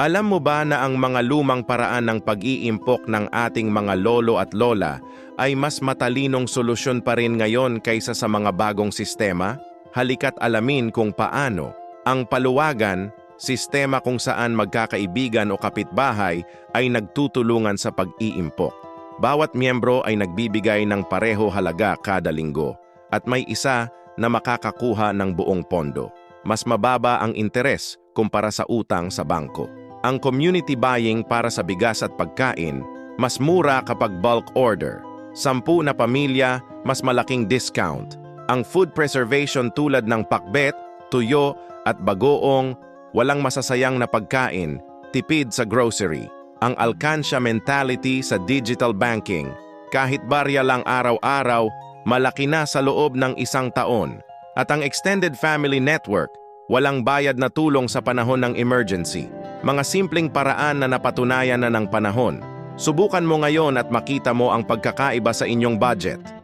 Alam mo ba na ang mga lumang paraan ng pag-iimpok ng ating mga lolo at lola ay mas matalinong solusyon pa rin ngayon kaysa sa mga bagong sistema? Halika't alamin kung paano. Ang paluwagan, sistema kung saan magkakaibigan o kapitbahay ay nagtutulungan sa pag-iimpok. Bawat miyembro ay nagbibigay ng pareho halaga kada linggo at may isa na makakakuha ng buong pondo. Mas mababa ang interes kumpara sa utang sa bangko. Ang community buying para sa bigas at pagkain, mas mura kapag bulk order. 10 na pamilya, mas malaking discount. Ang food preservation tulad ng pakbet, tuyo at bagoong, walang masasayang na pagkain, tipid sa grocery. Ang alkansya mentality sa digital banking, kahit barya lang araw-araw, malaki na sa loob ng 1 taon. At ang extended family network, walang bayad na tulong sa panahon ng emergency. Mga simpleng paraan na napatunayan na ng panahon. Subukan mo ngayon at makita mo ang pagkakaiba sa inyong budget.